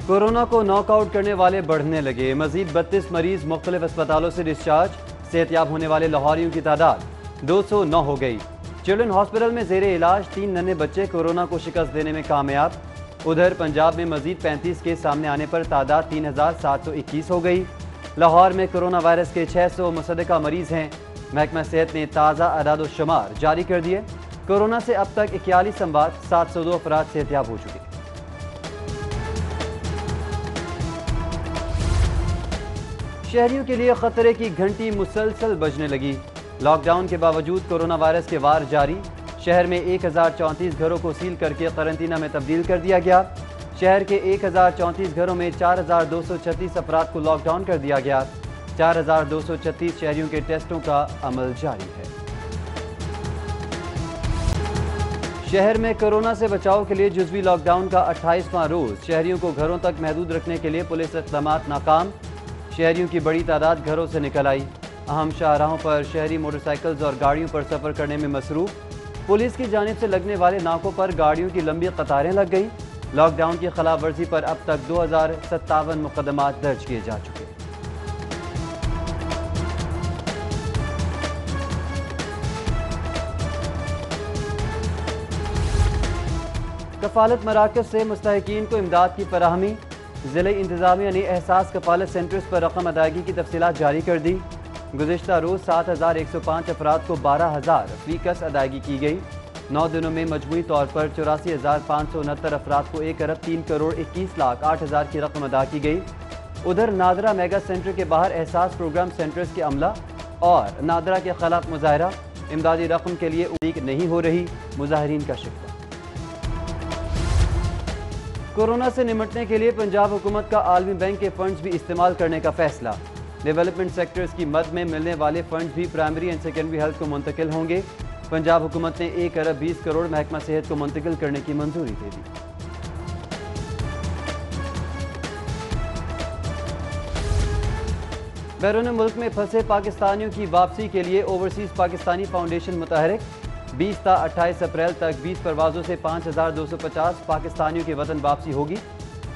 Corona को knockout करने वाले बढ़ने लगे। मजीद 32 मरीज मुख्तलिफ अस्पतालों से डिस्चार्ज। सेहतयाब होने वाले लाहौरियों की तादाद 209 हो गई। चिल्ड्रन हॉस्पिटल में जेर इलाज 3 नन्हे बच्चे कोरोना को शिकस्त देने में कामयाब। उधर पंजाब में मजीद 35 केस सामने आने पर तादाद 3721 हो गई। लाहौर में कोरोना वायरस के 600 मुसद्दका मरीज हैं। महकमा सेहत ने ताज़ा अदाद शुमार जारी कर दिए। कोरोना से अब तक 41 अमवात, 702 अफराद सेहतयाब हो चुके। शहरियों के लिए खतरे की घंटी मुसलसल बजने लगी। लॉकडाउन के बावजूद कोरोना वायरस के वार जारी। शहर में 1034 घरों को सील करके करंतना में तब्दील कर दिया गया। शहर के 1034 घरों में 4236 अफराद को लॉकडाउन कर दिया गया। 4236 शहरियों के टेस्टों का अमल जारी है। शहर में कोरोना से बचाव के लिए जुज़वी लॉकडाउन का 28वां रोज। शहरियों को घरों तक महदूद रखने के लिए पुलिस इक़दामात नाकाम। शहरियों की बड़ी तादाद घरों से निकल आई। अहम शाहराहों पर शहरी मोटरसाइकिल्स और गाड़ियों पर सफ़र करने में मसरूफ। पुलिस की जानिब से लगने वाले नाकों पर गाड़ियों की लंबी कतारें लग गई। लॉकडाउन की खिलाफ वर्जी पर अब तक 2057 मुकदमात दर्ज किए जा चुके। कफालत मराकज़ से मुस्तहिकीन को इमदाद की फराहमी। ज़िला इंतज़ामिया ने एहसास कफालत सेंटर्स पर रकम अदायगी की तफसीलात जारी कर दी। गुज़िश्ता रोज़ 7105 अफराद को 12000 फीकस अदायगी की गई। 9 दिनों में मजमूई तौर पर 84,569 अफराद को 1 अरब 3 करोड़ 21 लाख 8 हज़ार की रकम अदा की गई। उधर नादरा मेगा सेंटर के बाहर एहसास प्रोग्राम सेंटर्स के अमला और नादरा के खिलाफ मुजाहरा। इमदादी रकम के लिए उम्मीद नहीं हो रही, मुजाहिरीन का शिकवा। कोरोना से निपटने के लिए पंजाब हुकूमत का आलमी बैंक के फंड्स भी इस्तेमाल करने का फैसला। डेवलपमेंट सेक्टर्स की मद में मिलने वाले फंड्स भी प्राइमरी एंड सेकेंडरी हेल्थ को मुंतकिल होंगे। पंजाब हुकूमत ने 1 अरब 20 करोड़ महकमा सेहत को मुंतकिल करने की मंजूरी दे दी। बैरून मुल्क में फंसे पाकिस्तानियों की वापसी के लिए ओवरसीज पाकिस्तानी फाउंडेशन मुतहरिक। 20 ता 28 अप्रैल तक 20 परवाज़ों से 5250 पाकिस्तानियों की वतन वापसी होगी।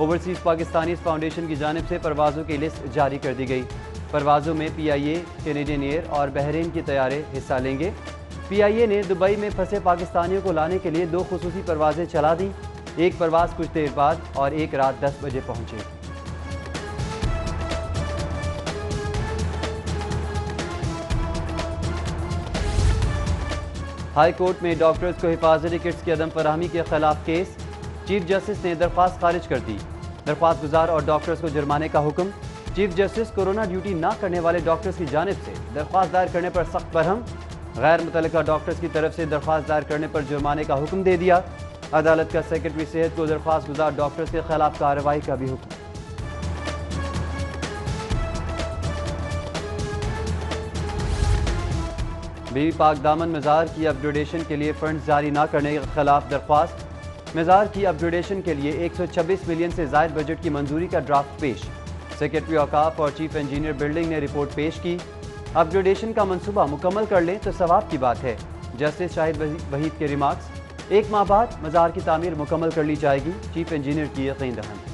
ओवरसीज पाकिस्तानी फाउंडेशन की जानिब से परवाज़ों की लिस्ट जारी कर दी गई। परवाज़ों में PIA, कैनेडियन एयर और बहरीन के तैयारे हिस्सा लेंगे। PIA ने दुबई में फंसे पाकिस्तानियों को लाने के लिए 2 खुसूसी परवाज़ें चला दी। एक परवाज़ कुछ देर बाद और एक रात 10 बजे पहुँचेगी। हाई कोर्ट में डॉक्टर्स को हिफाजती किट्स की अदम फराहमी के खिलाफ केस। चीफ जस्टिस ने दरख्वास्त खारिज कर दी। दरख्वास्त गुजार और डॉक्टर्स को जुर्माने का हुक्म। चीफ जस्टिस कोरोना ड्यूटी न करने वाले डॉक्टर्स की जानिब से दरख्वास्त दायर करने पर सख्त बरहम। गैर मुतल्लिका डॉक्टर्स की तरफ से दरख्वास्त दायर करने पर जुर्माने का हुक्म दे दिया। अदालत का सेक्रेटरी सेहत को दरख्वास्त गुजार डॉक्टर्स के खिलाफ कार्रवाई का भी हुक्म। बीवी पाक दामन मज़ार की अपग्रेडेशन के लिए फंड जारी न करने के खिलाफ दरख्वास्त। मज़ार की अपग्रेडेशन के लिए 126 मिलियन से ज़ायद बजट की मंजूरी का ड्राफ्ट पेश। सेक्रेटरी औकाफ और चीफ इंजीनियर बिल्डिंग ने रिपोर्ट पेश की। अपग्रेडेशन का मंसूबा मुकम्मल कर लें तो सवाब की बात है। जस्टिस शाहिद वहीद के रिमार्क्स। 1 माह बाद मज़ार की तामीर मुकम्मल कर ली जाएगी, चीफ इंजीनियर की यकीन दहानी।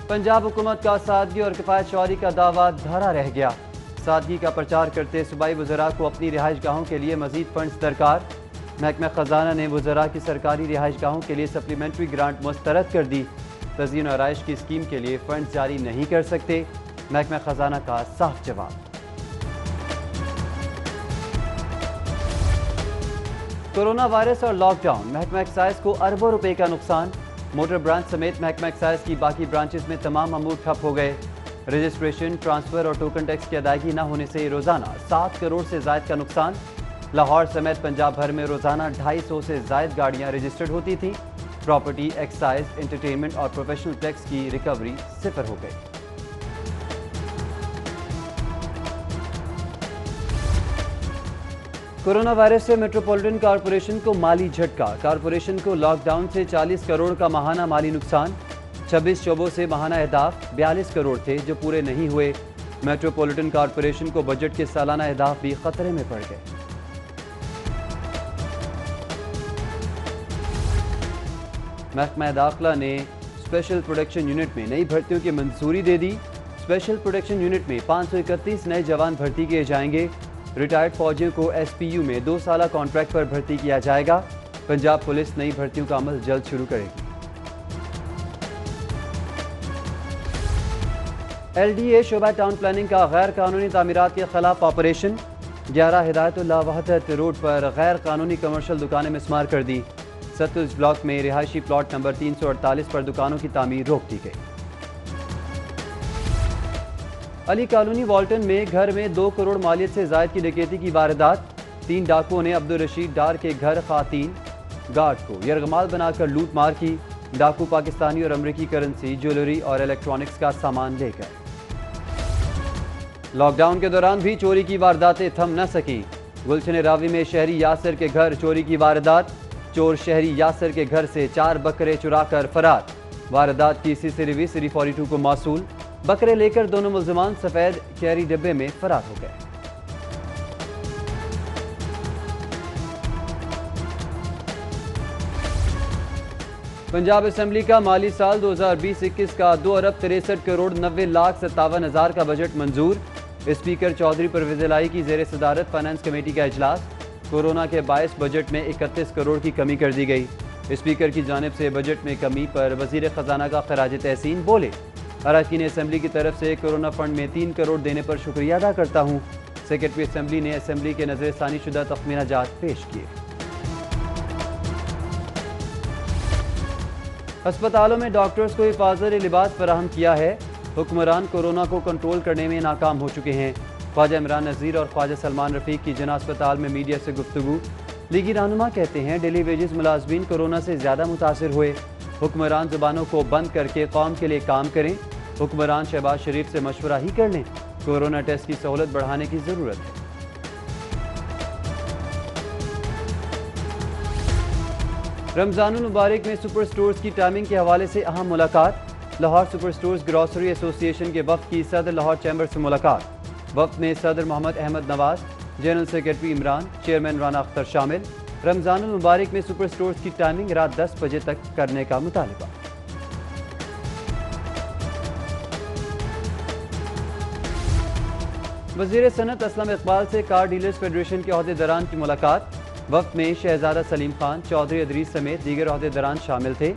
पंजाब हुकूमत का सादगी और किफ़ायत शौरी का दावा धरा रह गया। सादगी का प्रचार करते सूबाई वज़रा को अपनी रिहाइश गाहों के लिए मज़ीद फंड्स दरकार। महकमा ख़जाना ने वज़रा की सरकारी रिहाइश गाहों के लिए सप्लीमेंट्री ग्रांट मुस्तरद कर दी। तज़यीन और आराइश की स्कीम के लिए फंड जारी नहीं कर सकते, महकमा ख़जाना का साफ जवाब। कोरोना वायरस और लॉकडाउन, महकमा एक्साइज को अरबों रुपए का नुकसान। मोटर ब्रांच समेत महकमा एक्साइज की बाकी ब्रांचेस में तमाम अमूर ठप हो गए। रजिस्ट्रेशन, ट्रांसफर और टोकन टैक्स की अदायगी न होने से रोजाना 7 करोड़ से जायद का नुकसान। लाहौर समेत पंजाब भर में रोजाना 250 से जायद गाड़ियां रजिस्टर्ड होती थीं। प्रॉपर्टी, एक्साइज, एंटरटेनमेंट और प्रोफेशनल टैक्स की रिकवरी 0 हो गई। कोरोना वायरस से मेट्रोपॉलिटन कॉरपोरेशन को माली झटका। कॉरपोरेशन को लॉकडाउन से 40 करोड़ का माहाना माली नुकसान। 26 शोबों से माहाना अहदाफ 42 करोड़ थे जो पूरे नहीं हुए। मेट्रोपॉलिटन कॉरपोरेशन को बजट के सालाना अहदाफ भी खतरे में पड़ गए। महकमा दाखिला ने स्पेशल प्रोटेक्शन यूनिट में नई भर्तियों की मंजूरी दे दी। स्पेशल प्रोटेक्शन यूनिट में 531 नए जवान भर्ती किए जाएंगे। रिटायर्ड फौजियों को SPU में 2 साल कॉन्ट्रैक्ट पर भर्ती किया जाएगा। पंजाब पुलिस नई भर्तियों का अमल जल्द शुरू करेगी। LDA शोबा टाउन प्लानिंग का गैर कानूनी तामीरात के खिलाफ ऑपरेशन। 11 हिदायतुल्लाह वहदत रोड पर गैर कानूनी कमर्शियल दुकानें मिसमार कर दी। सतलुज ब्लॉक में रिहायशी प्लॉट नंबर 348 पर दुकानों की तामीर रोक दी गई। अली कॉलोनी वाल्टन में घर में 2 करोड़ मालियत से जायद की डकैती की वारदात। 3 डाकुओं ने अब्दुल रशीद डार के घर खातीन गार्ड को यरगमाल बनाकर लूट मार की। डाकू पाकिस्तानी और अमरीकी करेंसी, ज्वेलरी और इलेक्ट्रॉनिक्स का सामान ले गए। लॉकडाउन के दौरान भी चोरी की वारदातें थम न सकी। गुलशन रावी में शहरी यासर के घर चोरी की वारदात। चोर शहरी यासर के घर से 4 बकरे चुराकर फरार। वारदात की CCTV सीरी 42 को मौसूल। बकरे लेकर दोनों मुल्जिमान सफेद कैरी डिब्बे में फरार हो गए। पंजाब असेंबली का माली साल 2020-21 का 2 अरब 63 करोड़ 90 लाख 57 हज़ार का बजट मंजूर। स्पीकर चौधरी परवेज लाई की जेर सदारत फाइनेंस कमेटी का इजलास। कोरोना के बायस बजट में 31 करोड़ की कमी कर दी गई। स्पीकर की जानिब से बजट में कमी पर वजीर खजाना का खराज तहसीन बोले, अरकान असेंबली की तरफ से कोरोना फंड में 3 करोड़ देने पर शुक्रिया अदा करता हूँ। सेक्रेटरी असेंबली ने असेंबली के नजरसानी शुदा तखमीना जात पेश किए। अस्पतालों में डॉक्टर्स को हिफाजत लिबास फराहम किया है। हुक्मरान कोरोना को कंट्रोल करने में नाकाम हो चुके हैं। ख्वाजा इमरान नज़ीर और ख्वाजा सलमान रफीक की जना अस्पताल में मीडिया से गुफ्तगू। लीगी रहनुमा कहते हैं डेली वेजेस मुलाजमीन कोरोना से ज़्यादा मुतासर हुए। हुक्मरान जुबानों को बंद करके कौम के लिए काम करें। हुक्मरान शहबाज शरीफ से मशवरा ही कर लें। कोरोना टेस्ट की सहूलत बढ़ाने की ज़रूरत है। रमज़ानुल मुबारक में सुपर स्टोर्स की टाइमिंग के हवाले से अहम मुलाकात। Lahore super stores grocery association के वफ्द की सदर लाहौर चैम्बर से मुलाकात। वफ्द में सदर Mohammad Ahmed Nawaz, general secretary Imran, chairman Rana Akhtar शामिल। रमज़ानुल मुबारक में सुपर स्टोर्स की टाइमिंग रात 10 बजे तक करने का मुतालिबा। वज़ीर सनत असलम इकबाल से कार डीलर्स फेडरेशन के अहदेदारान की मुलाकात। वफ्द में शहजादा सलीम खान, चौधरी अदरीस समेत दीगर अहदेदारान शामिल थे।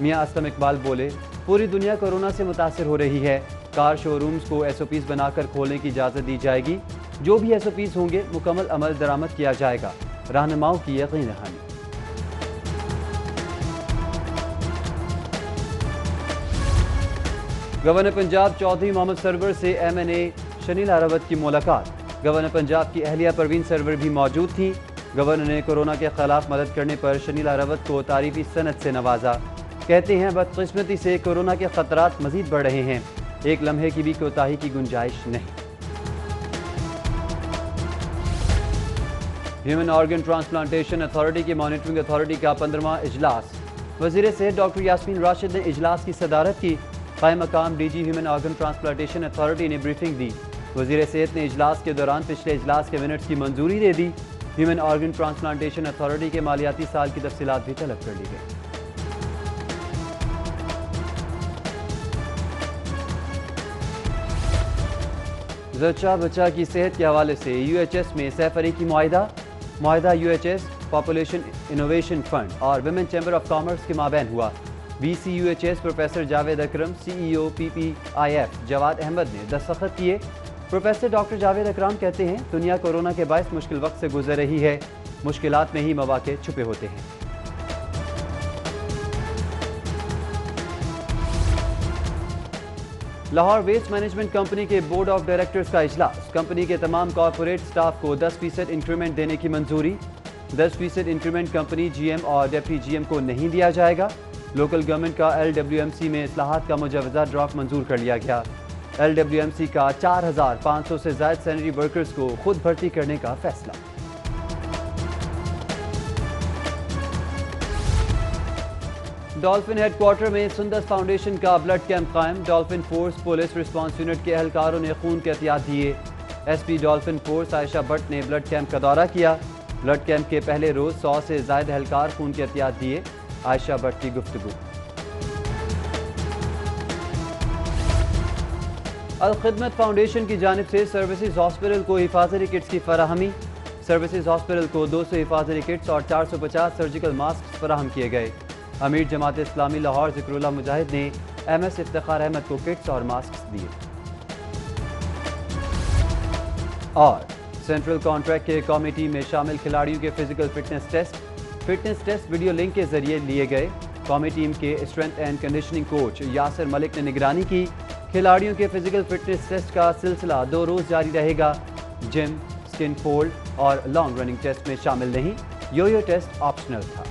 मियाँ असलम इकबाल बोले, पूरी दुनिया कोरोना से मुतासर हो रही है। कार शोरूम्स को SOPs बनाकर खोलने की इजाज़त दी जाएगी। जो भी SOPs होंगे मुकम्मल अमल दरामद किया जाएगा। रहनुमाओं की यकीन दहानी। गवर्नर पंजाब चौधरी मोहम्मद सरवर से MNA शनीला रावत की मुलाकात। गवर्नर पंजाब की अहलिया परवीन सरवर भी मौजूद थी। गवर्नर ने कोरोना के खिलाफ मदद करने पर शनीला रावत को तारीफी सनत से नवाजा। कहते हैं बदकिस्मती से कोरोना के खतरात मजीद बढ़ रहे हैं। एक लम्हे की भी कोताही की गुंजाइश नहीं। ह्यूमन ऑर्गन ट्रांसप्लांटेशन अथॉरिटी की मॉनिटरिंग अथॉरिटी का 15वां इजलास। वज़ीर सेहत डॉक्टर यास्मीन राशिद ने इजलास की सदारत की। कायम मकाम DG human organ transplantation authority ने ब्रीफिंग दी। वज़ीर सेहत ने इजलास के दौरान पिछले इजलास के मिनट्स की मंजूरी दे दी। ह्यूमन ऑर्गन ट्रांसप्लांटेशन अथॉरिटी के मालियाती साल की तफसीलात भी तलब कर ली गई। जच्चा बच्चा की सेहत के हवाले से UHS में सैफरीकी मुआहिदा UHS पॉपुलेशन इनोवेशन फंड और विमेन चैम्बर ऑफ कॉमर्स के माबैन हुआ। VC UHS प्रोफेसर जावेद अकरम, CEO PPIF जवाद अहमद ने दस्तखत किए। प्रोफेसर डॉक्टर जावेद अकरम कहते हैं दुनिया कोरोना के बायस मुश्किल वक्त से गुजर रही है। मुश्किलात में ही मौके छुपे होते हैं। लाहौर वेस्ट मैनेजमेंट कंपनी के बोर्ड ऑफ डायरेक्टर्स का इजलास। कंपनी के तमाम कॉर्पोरेट स्टाफ को 10% इंक्रीमेंट देने की मंजूरी। 10% इंक्रीमेंट कंपनी GM और डिप्टी GM को नहीं दिया जाएगा। लोकल गवर्नमेंट का LWMC में इस्लाहात का मुजवजा ड्रॉप मंजूर कर लिया गया। LWMC का 4500 से ज्यादा सैनिटरी वर्कर्स को खुद भर्ती करने का फैसला। डॉल्फिन हेडक्वार्टर में सुंदस फाउंडेशन का ब्लड कैंप कायम। Dolphin force police response unit के एहलकारों ने खून के एहतियात दिए। SP dolphin force Ayesha Bhatt ने ब्लड कैंप का दौरा किया। ब्लड कैंप के पहले रोज 100 से ज्यादा एहलकार खून के एहतियात दिए। आयशा भट्ट की गुफ्तगू। अल खिदमत फाउंडेशन की जानिब से सर्विसेज हॉस्पिटल को हिफाजती किट्स की फराहमी। सर्विसेज हॉस्पिटल को 200 हिफाजती किट्स और 450 सर्जिकल मास्क फराहम किए गए। अमीर जमात इस्लामी लाहौर जिक्रुल्लाह मुजाहिद ने MS इफ्तिखार अहमद को किट्स और मास्क दिए। और सेंट्रल कॉन्ट्रैक्ट के कौमी टीम में शामिल खिलाड़ियों के physical fitness test video link के जरिए लिए गए। कौमी टीम के strength and conditioning coach Yasir Malik ने निगरानी की। खिलाड़ियों के फिजिकल फिटनेस टेस्ट का सिलसिला 2 रोज जारी रहेगा। जिम, स्किन फोल्ड और लॉन्ग रनिंग टेस्ट में शामिल नहीं, यो टेस्ट ऑप्शनल था।